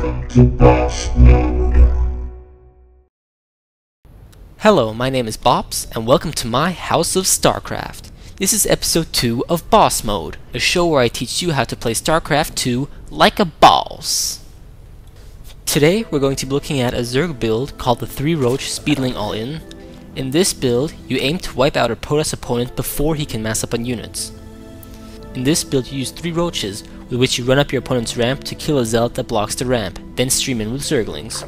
Welcome to BHOS Mode. Hello, my name is BHOS, and welcome to my House of Starcraft. This is episode 2 of BHOS Mode, a show where I teach you how to play Starcraft 2 like a boss. Today, we're going to be looking at a Zerg build called the 3 Roach Speedling All-In. In this build, you aim to wipe out a BHOS opponent before he can mass up on units. In this build, you use 3 Roaches, with which you run up your opponent's ramp to kill a Zealot that blocks the ramp, then stream in with Zerglings.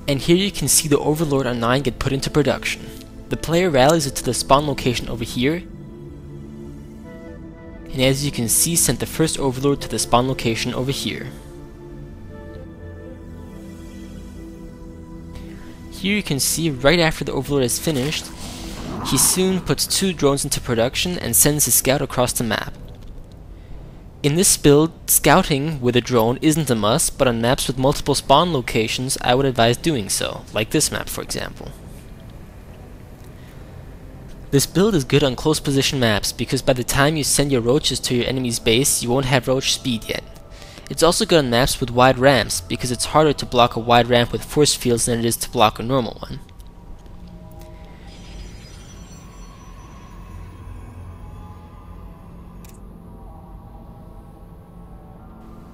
And here you can see the Overlord on 9 get put into production. The player rallies it to the spawn location over here, and as you can see, sent the first Overlord to the spawn location over here. Here you can see right after the Overlord is finished, he soon puts 2 drones into production and sends his scout across the map. In this build, scouting with a drone isn't a must, but on maps with multiple spawn locations I would advise doing so, like this map for example. This build is good on close position maps because by the time you send your Roaches to your enemy's base you won't have Roach speed yet. It's also good on maps with wide ramps because it's harder to block a wide ramp with force fields than it is to block a normal one.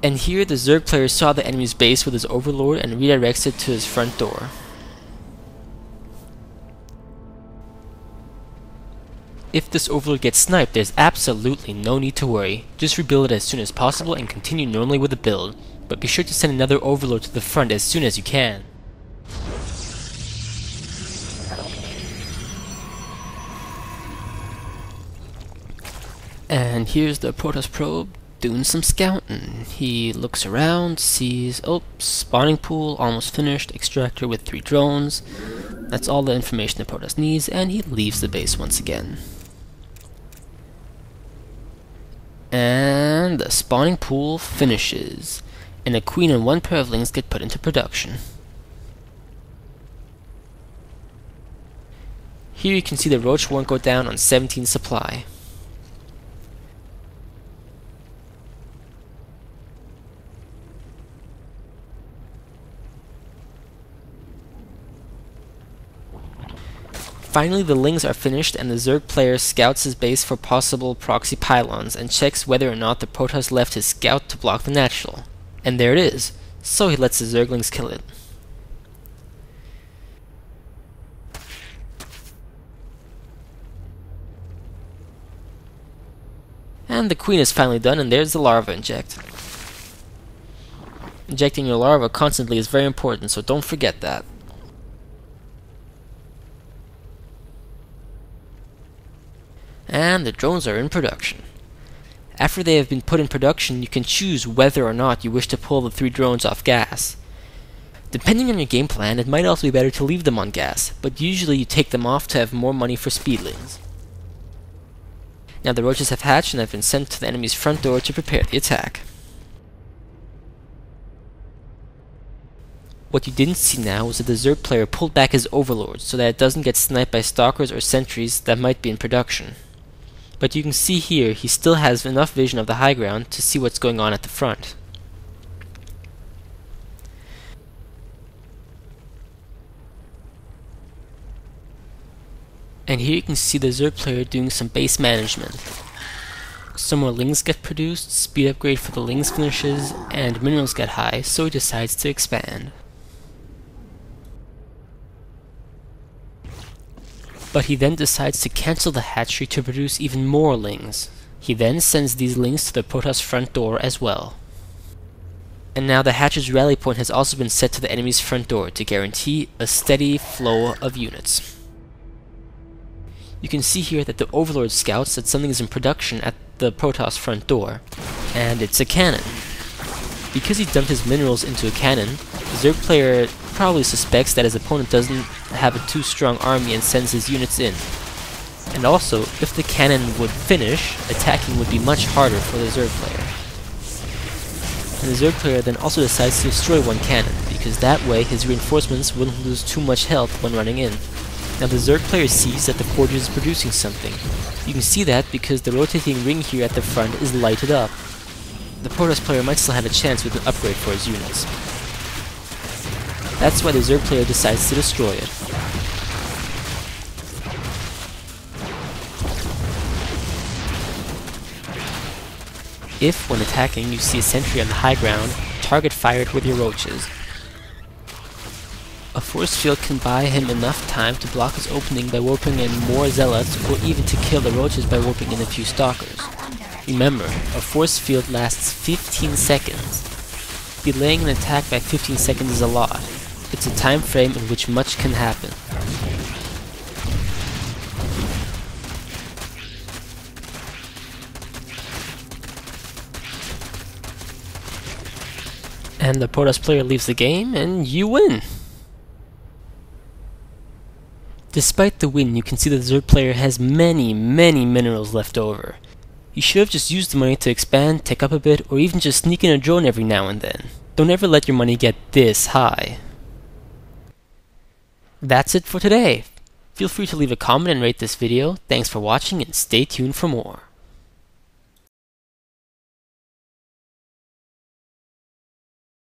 And here the Zerg player saw the enemy's base with his Overlord and redirects it to his front door. If this Overlord gets sniped, there's absolutely no need to worry. Just rebuild it as soon as possible and continue normally with the build, but be sure to send another Overlord to the front as soon as you can. And here's the Protoss probe doing some scouting. He looks around, sees, oh, spawning pool almost finished, extractor with 3 drones. That's all the information the Protoss needs, and he leaves the base once again. And the spawning pool finishes, and a queen and 1 pair of lings get put into production. Here you can see the Roach won't go down on 17 supply. Finally, the lings are finished and the Zerg player scouts his base for possible proxy pylons and checks whether or not the Protoss left his scout to block the natural. And there it is, so he lets the Zerglings kill it. And the queen is finally done, and there's the larva inject. Injecting your larva constantly is very important, so don't forget that. And the drones are in production. After they have been put in production, you can choose whether or not you wish to pull the 3 drones off gas. Depending on your game plan, it might also be better to leave them on gas, but usually you take them off to have more money for Speedlings. Now the Roaches have hatched and have been sent to the enemy's front door to prepare the attack. What you didn't see now was that the Zerg player pulled back his Overlord so that it doesn't get sniped by stalkers or sentries that might be in production. But you can see here he still has enough vision of the high ground to see what's going on at the front. And here you can see the Zerg player doing some base management. Some more lings get produced, speed upgrade for the lings finishes, and minerals get high, so he decides to expand. But he then decides to cancel the hatchery to produce even more lings. He then sends these lings to the Protoss front door as well. And now the hatcher's rally point has also been set to the enemy's front door to guarantee a steady flow of units. You can see here that the Overlord scouts that something is in production at the Protoss front door, and it's a cannon. Because he dumped his minerals into a cannon, the Zerg player probably suspects that his opponent doesn't have a too strong army and sends his units in. And also, if the cannon would finish, attacking would be much harder for the Zerg player. And the Zerg player then also decides to destroy 1 cannon, because that way his reinforcements wouldn't lose too much health when running in. Now the Zerg player sees that the fortress is producing something. You can see that because the rotating ring here at the front is lighted up. The Protoss player might still have a chance with an upgrade for his units. That's why the Zerg player decides to destroy it. If, when attacking, you see a sentry on the high ground, target fire it with your roaches. A force field can buy him enough time to block his opening by warping in more zealots, or even to kill the roaches by warping in a few stalkers. Remember, a force field lasts 15 seconds. Delaying an attack by 15 seconds is a lot. It's a time frame in which much can happen. And the Protoss player leaves the game, and you win! Despite the win, you can see that the Zerg player has many minerals left over. You should have just used the money to expand, tech up a bit, or even just sneak in a drone every now and then. Don't ever let your money get this high. That's it for today. Feel free to leave a comment and rate this video. Thanks for watching, and stay tuned for more.